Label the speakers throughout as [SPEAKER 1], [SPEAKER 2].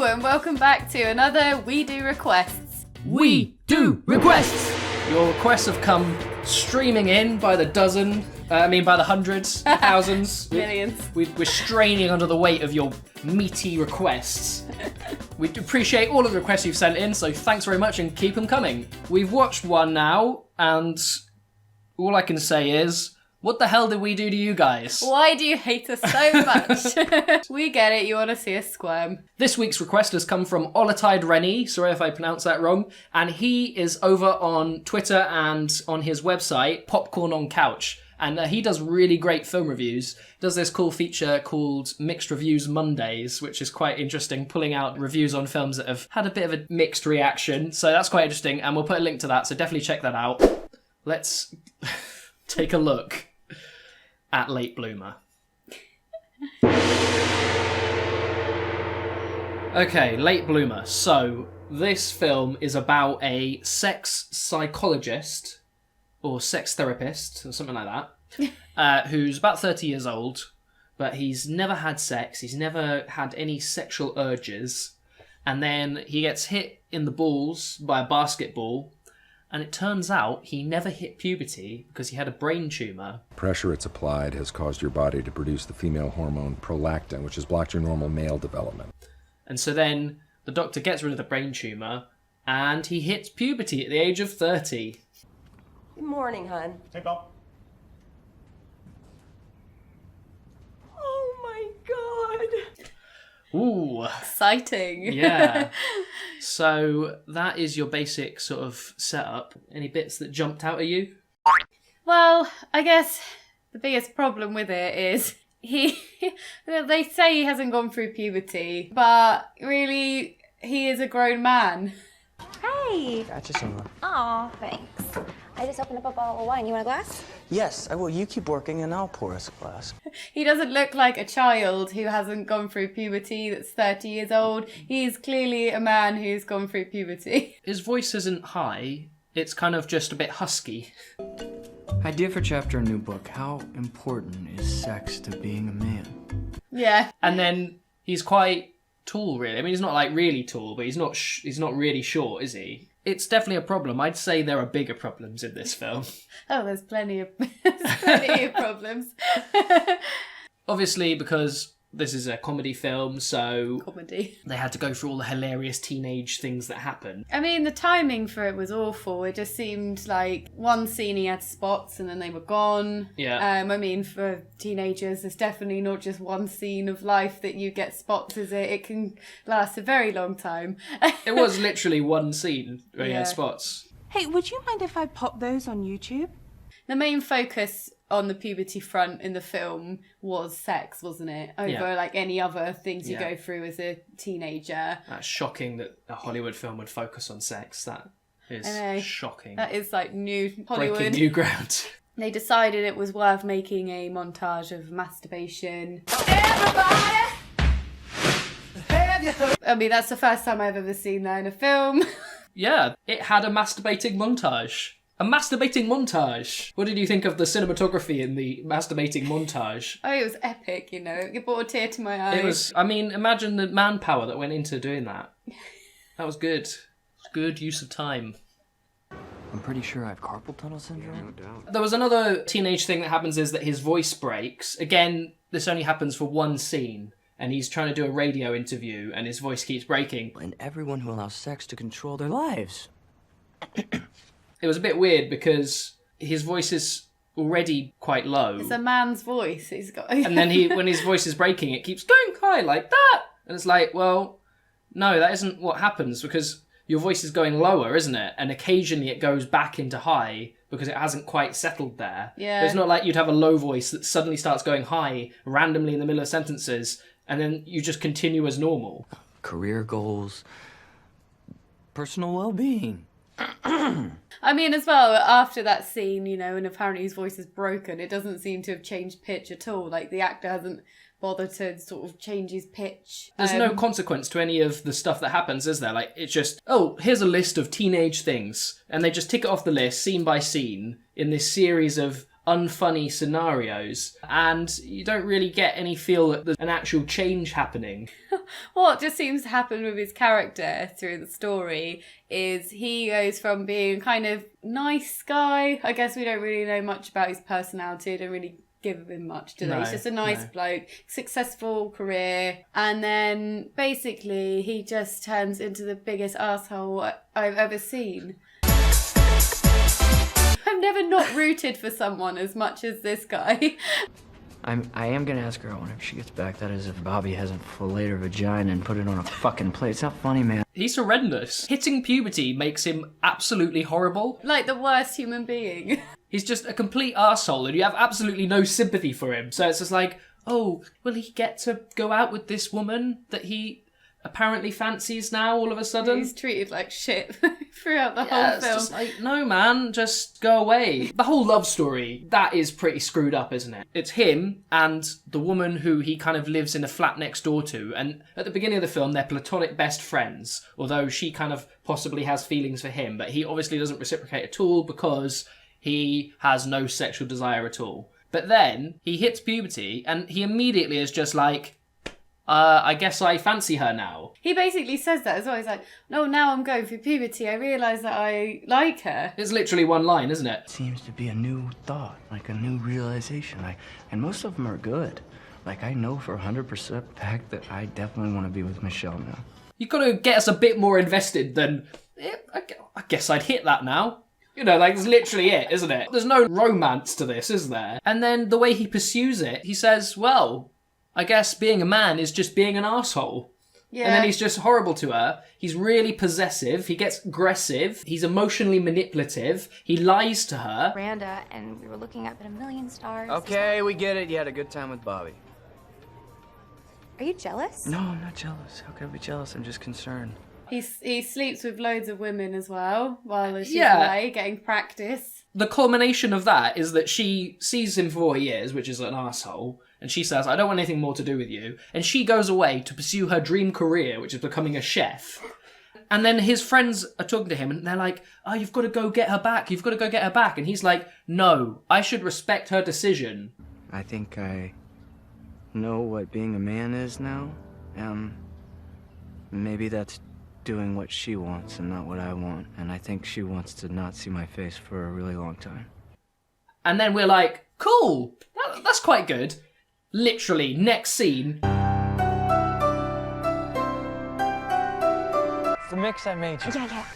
[SPEAKER 1] Hello and welcome back to another We Do Requests.
[SPEAKER 2] We Do Requests! Your requests have come streaming in by the dozen, by the hundreds, thousands.
[SPEAKER 1] Millions.
[SPEAKER 2] We're straining under the weight of your meaty requests. We appreciate all of the requests you've sent in, so thanks very much and keep them coming. We've watched one now, and all I can say is, what the hell did we do to you guys?
[SPEAKER 1] Why do you hate us so much? We get it, you want to see us squirm.
[SPEAKER 2] This week's request has come from Olatide Rennie, sorry if I pronounced that wrong, and he is over on Twitter and on his website, Popcorn on Couch, and he does really great film reviews. Does this cool feature called Mixed Reviews Mondays, which is quite interesting, pulling out reviews on films that have had a bit of a mixed reaction, so that's quite interesting, and we'll put a link to that, so definitely check that out. Let's take a look at Late Bloomer. Okay, Late Bloomer. So, this film is about a sex psychologist, or sex therapist, or something like that, who's about 30 years old, but he's never had sex, he's never had any sexual urges, and then he gets hit in the balls by a basketball, and it turns out he never hit puberty because he had a brain tumour.
[SPEAKER 3] Pressure it's applied has caused your body to produce the female hormone prolactin, which has blocked your normal male development.
[SPEAKER 2] And so then the doctor gets rid of the brain tumour and he hits puberty at the age of 30.
[SPEAKER 4] Good morning, hon.
[SPEAKER 5] Hey, Bill.
[SPEAKER 4] Oh my god.
[SPEAKER 2] Ooh.
[SPEAKER 1] Exciting.
[SPEAKER 2] Yeah. So that is your basic sort of setup. Any bits that jumped out at you?
[SPEAKER 1] Well, I guess the biggest problem with it is they say he hasn't gone through puberty, but really, he is a grown man.
[SPEAKER 6] Hey!
[SPEAKER 5] Gotcha, Soma.
[SPEAKER 6] Aw, thanks. I just opened up a bottle of wine. You want a glass?
[SPEAKER 5] Yes, I will. You keep working and I'll pour us a glass.
[SPEAKER 1] He doesn't look like a child who hasn't gone through puberty that's 30 years old. He's clearly a man who's gone through puberty.
[SPEAKER 2] His voice isn't high. It's kind of just a bit husky.
[SPEAKER 7] Idea for chapter in new book. How important is sex to being a man?
[SPEAKER 1] Yeah.
[SPEAKER 2] And then he's quite tall, really. I mean, he's not like really tall, but he's not really short, is he? It's definitely a problem. I'd say there are bigger problems in this film.
[SPEAKER 1] Oh, there's plenty of problems.
[SPEAKER 2] Obviously, because this is a comedy film, so
[SPEAKER 1] Comedy.
[SPEAKER 2] they had to go through all the hilarious teenage things that happen.
[SPEAKER 1] I mean, the timing for it was awful. It just seemed like one scene he had spots and then they were gone.
[SPEAKER 2] Yeah.
[SPEAKER 1] I mean, for teenagers, there's definitely not just one scene of life that you get spots, is it? It can last a very long time.
[SPEAKER 2] It was literally one scene where he
[SPEAKER 1] Yeah.
[SPEAKER 2] had spots.
[SPEAKER 4] Hey, would you mind if I pop those on YouTube?
[SPEAKER 1] The main focus on the puberty front in the film was sex, wasn't it? Over
[SPEAKER 2] Yeah.
[SPEAKER 1] like any other things you
[SPEAKER 2] Yeah.
[SPEAKER 1] go through as a teenager.
[SPEAKER 2] That's shocking that a Hollywood film would focus on sex. That is
[SPEAKER 1] I know.
[SPEAKER 2] shocking.
[SPEAKER 1] That is like new Hollywood.
[SPEAKER 2] Breaking new ground.
[SPEAKER 1] They decided it was worth making a montage of masturbation. I mean, that's the first time I've ever seen that in a film.
[SPEAKER 2] Yeah, it had a masturbating montage. A masturbating montage. What did you think of the cinematography in the masturbating montage?
[SPEAKER 1] Oh, it was epic, you know. It brought a tear to my eye.
[SPEAKER 2] It was, I mean, imagine the manpower that went into doing that. That was good. Good use of time.
[SPEAKER 7] I'm pretty sure I have carpal tunnel syndrome.
[SPEAKER 2] There was another teenage thing that happens is that his voice breaks. Again, this only happens for one scene. And he's trying to do a radio interview and his voice keeps breaking.
[SPEAKER 7] And everyone who allows sex to control their lives.
[SPEAKER 2] It was a bit weird because his voice is already quite low.
[SPEAKER 1] It's a man's voice. He's got.
[SPEAKER 2] And then when his voice is breaking, it keeps going high like that. And it's like, well, no, that isn't what happens because your voice is going lower, isn't it? And occasionally it goes back into high because it hasn't quite settled there.
[SPEAKER 1] Yeah.
[SPEAKER 2] It's not like you'd have a low voice that suddenly starts going high randomly in the middle of sentences and then you just continue as normal.
[SPEAKER 7] Career goals. Personal well-being.
[SPEAKER 1] I mean, as well, after that scene, you know, and apparently his voice is broken, it doesn't seem to have changed pitch at all. Like, the actor hasn't bothered to sort of change his pitch.
[SPEAKER 2] There's no consequence to any of the stuff that happens, is there? Like, it's just, oh, here's a list of teenage things. And they just tick it off the list, scene by scene, in this series of unfunny scenarios, and you don't really get any feel that there's an actual change happening.
[SPEAKER 1] What just seems to happen with his character through the story is he goes from being kind of nice guy. I guess we don't really know much about his personality. Don't really give him much, do they? He's just a nice bloke, successful career, and then basically he just turns into the biggest asshole I've ever seen. I've never not rooted for someone as much as this guy.
[SPEAKER 7] I am gonna ask her when she gets back. That is, if Bobby hasn't filleted her vagina and put it on a fucking plate. It's not funny, man.
[SPEAKER 2] He's horrendous. Hitting puberty makes him absolutely horrible.
[SPEAKER 1] Like the worst human being.
[SPEAKER 2] He's just a complete arsehole, and you have absolutely no sympathy for him. So it's just like, oh, will he get to go out with this woman that he apparently fancies now all of a sudden?
[SPEAKER 1] He's treated like shit throughout the
[SPEAKER 2] Yeah,
[SPEAKER 1] whole
[SPEAKER 2] it's
[SPEAKER 1] film.
[SPEAKER 2] just like, no man, just go away. The whole love story, that is pretty screwed up, isn't it? It's him and the woman who he kind of lives in a flat next door to, and at the beginning of the film they're platonic best friends, although she kind of possibly has feelings for him, but he obviously doesn't reciprocate at all because he has no sexual desire at all. But then he hits puberty and he immediately is just like, I guess I fancy her now.
[SPEAKER 1] He basically says that as well. He's like, no, now I'm going through puberty. I realise that I like her.
[SPEAKER 2] It's literally one line, isn't it?
[SPEAKER 7] Seems to be a new thought, like a new realization. And most of them are good. Like, I know for 100% fact that I definitely want to be with Michelle now.
[SPEAKER 2] You've got to get us a bit more invested than, I guess I'd hit that now. You know, like, that's literally it, isn't it? There's no romance to this, is there? And then the way he pursues it, he says, well, I guess being a man is just being an asshole. Yeah. And then he's just horrible to her. He's really possessive. He gets aggressive. He's emotionally manipulative. He lies to her.
[SPEAKER 6] Miranda, and we were looking up at a million stars.
[SPEAKER 7] Okay, we get it. You had a good time with Bobby.
[SPEAKER 6] Are you jealous?
[SPEAKER 7] No, I'm not jealous. How could I be jealous? I'm just concerned.
[SPEAKER 1] He sleeps with loads of women as well while she's
[SPEAKER 2] Yeah.
[SPEAKER 1] away getting practice.
[SPEAKER 2] The culmination of that is that she sees him for what he is, which is an asshole, and she says, I don't want anything more to do with you. And she goes away to pursue her dream career, which is becoming a chef. And then his friends are talking to him and they're like, oh, you've got to go get her back. You've got to go get her back. And he's like, no, I should respect her decision.
[SPEAKER 7] I think I know what being a man is now. Maybe that's doing what she wants and not what I want. And I think she wants to not see my face for a really long time.
[SPEAKER 2] And then we're like, cool, that's quite good. Literally, next scene.
[SPEAKER 5] The mix I made you.
[SPEAKER 6] Yeah.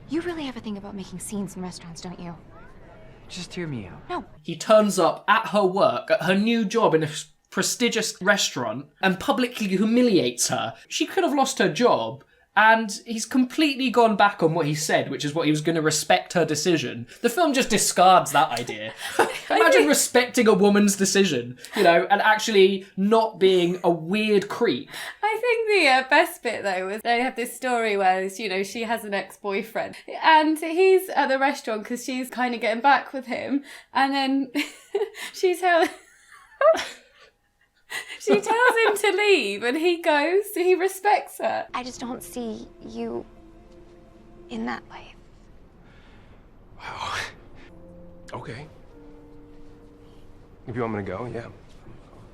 [SPEAKER 6] You really have a thing about making scenes in restaurants, don't you?
[SPEAKER 7] Just hear me out.
[SPEAKER 6] No.
[SPEAKER 2] He turns up at her work, at her new job in a prestigious restaurant, and publicly humiliates her. She could have lost her job. And he's completely gone back on what he said, which is what he was going to respect her decision. The film just discards that idea. Imagine respecting a woman's decision, you know, and actually not being a weird creep.
[SPEAKER 1] I think the best bit, though, was they have this story where, you know, she has an ex-boyfriend. And he's at the restaurant because she's kind of getting back with him. And then she tells him to leave and he goes, he respects her.
[SPEAKER 6] I just don't see you in that light.
[SPEAKER 8] Wow. Okay. If you want me to go, yeah,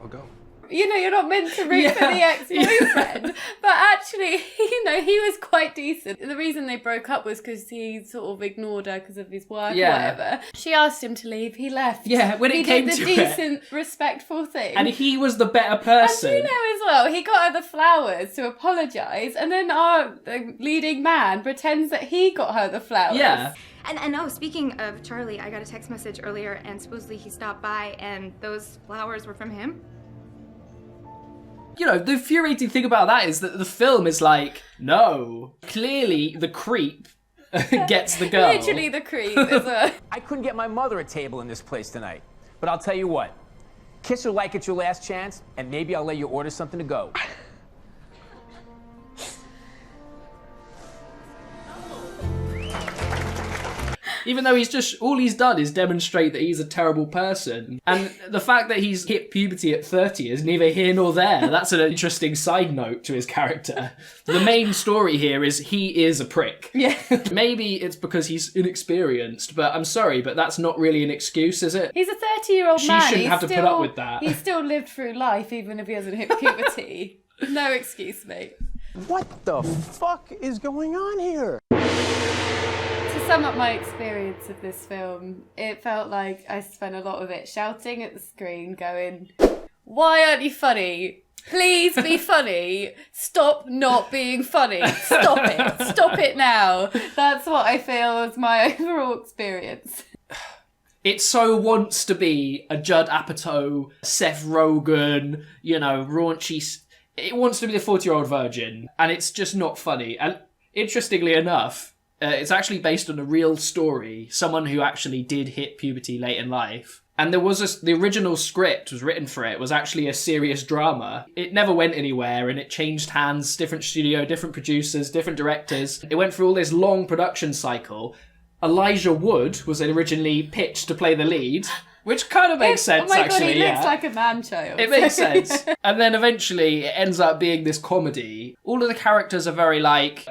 [SPEAKER 8] I'll go.
[SPEAKER 1] You know, you're not meant to root for the ex-boyfriend. But actually, you know, he was quite decent. The reason they broke up was because he sort of ignored her because of his work or whatever. She asked him to leave, he left.
[SPEAKER 2] Yeah, when it came to
[SPEAKER 1] He did the decent, respectful thing.
[SPEAKER 2] And he was the better person.
[SPEAKER 1] And you know as well, he got her the flowers to apologise, and then our leading man pretends that he got her the flowers.
[SPEAKER 2] Yeah.
[SPEAKER 9] And oh, speaking of Charlie, I got a text message earlier, and supposedly he stopped by, and those flowers were from him.
[SPEAKER 2] You know, the infuriating thing about that is that the film is like, no, clearly the creep gets the girl.
[SPEAKER 1] Literally the creep is a...
[SPEAKER 10] I couldn't get my mother a table in this place tonight. But I'll tell you what, kiss her like it's your last chance, and maybe I'll let you order something to go.
[SPEAKER 2] Even though all he's done is demonstrate that he's a terrible person. And the fact that he's hit puberty at 30 is neither here nor there. That's an interesting side note to his character. The main story here is he is a prick.
[SPEAKER 1] Yeah.
[SPEAKER 2] Maybe it's because he's inexperienced, but I'm sorry, but that's not really an excuse, is it?
[SPEAKER 1] He's a 30-year-old man.
[SPEAKER 2] She shouldn't have to put up with that.
[SPEAKER 1] He's still lived through life, even if he hasn't hit puberty. No excuse, mate.
[SPEAKER 5] What the fuck is going on here?
[SPEAKER 1] To sum up my experience of this film, it felt like I spent a lot of it shouting at the screen, going, "Why aren't you funny? Please be funny. Stop not being funny. Stop it. Stop it now." That's what I feel was my overall experience.
[SPEAKER 2] It so wants to be a Judd Apatow, Seth Rogen, raunchy. It wants to be the 40-year-old virgin, and it's just not funny. And interestingly enough, it's actually based on a real story, someone who actually did hit puberty late in life. And the original script was written for it, was actually a serious drama. It never went anywhere, and it changed hands, different studio, different producers, different directors. It went through all this long production cycle. Elijah Wood was originally pitched to play the lead, which kind of makes sense, actually.
[SPEAKER 1] Oh my god, he looks like a man-child.
[SPEAKER 2] It makes sense. And then eventually it ends up being this comedy. All of the characters are very,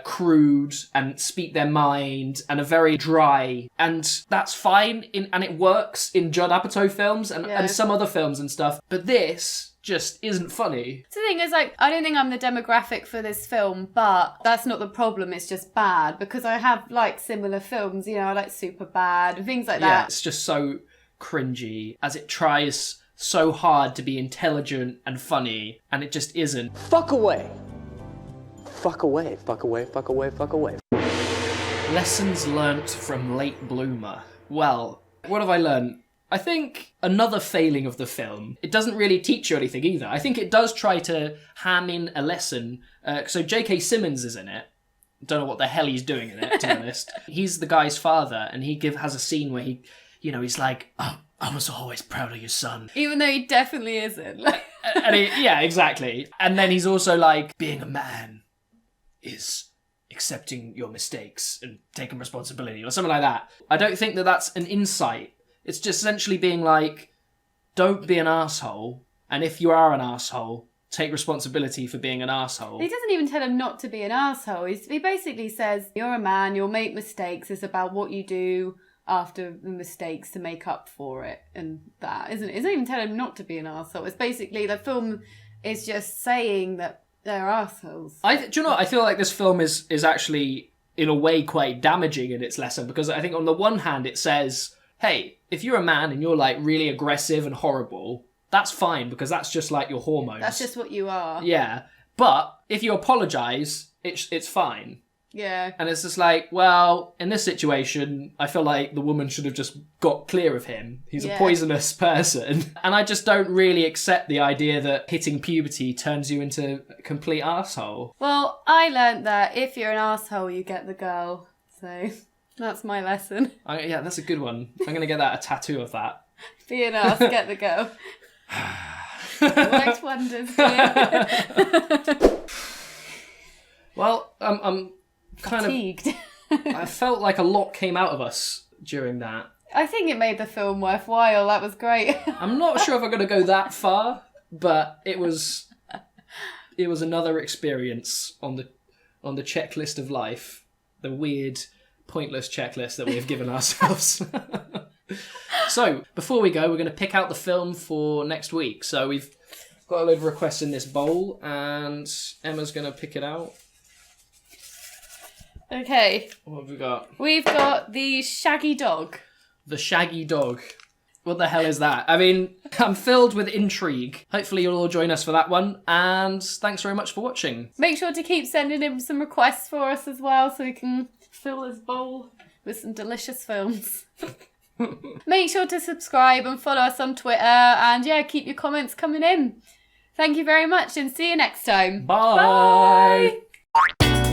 [SPEAKER 2] crude and speak their mind and are very dry. And that's fine, and it works in Judd Apatow films and some other films and stuff. But this just isn't funny.
[SPEAKER 1] The thing is, I don't think I'm the demographic for this film, but that's not the problem, it's just bad. Because I have, similar films, I like Superbad and things like that.
[SPEAKER 2] Yeah, it's just so cringy as it tries so hard to be intelligent and funny, and it just isn't.
[SPEAKER 5] Fuck away. Fuck away, fuck away, fuck away, fuck away.
[SPEAKER 2] Lessons learnt from Late Bloomer. Well, what have I learnt? I think another failing of the film, it doesn't really teach you anything either. I think it does try to ham in a lesson. So J.K. Simmons is in it. Don't know what the hell he's doing in it, to be honest. He's the guy's father, and he has a scene where he's like, "Oh, I was always proud of your son."
[SPEAKER 1] Even though he definitely isn't.
[SPEAKER 2] Yeah, exactly. And then he's also like, being a man is accepting your mistakes and taking responsibility, or something like that. I don't think that that's an insight. It's just essentially being like, don't be an arsehole, and if you are an arsehole, take responsibility for being an arsehole.
[SPEAKER 1] He doesn't even tell him not to be an arsehole. He basically says, you're a man, you'll make mistakes, it's about what you do after the mistakes to make up for it, and that, isn't it? It doesn't even tell him not to be an arsehole. It's basically, the film is just saying that they're arseholes.
[SPEAKER 2] Do you know what? I feel like this film is actually, in a way, quite damaging in its lesson, because I think on the one hand it says, hey, if you're a man and you're really aggressive and horrible, that's fine, because that's just your hormones.
[SPEAKER 1] That's just what you are.
[SPEAKER 2] Yeah. But if you apologise, it's fine.
[SPEAKER 1] Yeah.
[SPEAKER 2] And it's just well, in this situation, I feel like the woman should have just got clear of him. He's a poisonous person. And I just don't really accept the idea that hitting puberty turns you into a complete arsehole.
[SPEAKER 1] Well, I learnt that if you're an arsehole, you get the girl. So that's my lesson.
[SPEAKER 2] Yeah, that's a good one. I'm going to get a tattoo of that.
[SPEAKER 1] Be an arse, get the girl. Worked wonders, dear.
[SPEAKER 2] Well, I'm kind
[SPEAKER 1] fatigued.
[SPEAKER 2] I felt like a lot came out of us during that.
[SPEAKER 1] I think it made the film worthwhile. That was great.
[SPEAKER 2] I'm not sure if I'm going to go that far, but it was another experience on the checklist of life, the weird, pointless checklist that we have given ourselves. So, before we go, we're going to pick out the film for next week. So we've got a load of requests in this bowl, and Emma's going to pick it out.
[SPEAKER 1] Okay.
[SPEAKER 2] What have we got?
[SPEAKER 1] We've got the Shaggy Dog.
[SPEAKER 2] The Shaggy Dog. What the hell is that? I mean, I'm filled with intrigue. Hopefully you'll all join us for that one, and thanks very much for watching.
[SPEAKER 1] Make sure to keep sending in some requests for us as well, so we can fill this bowl with some delicious films. Make sure to subscribe and follow us on Twitter, and keep your comments coming in. Thank you very much, and see you next time.
[SPEAKER 2] Bye.
[SPEAKER 1] Bye.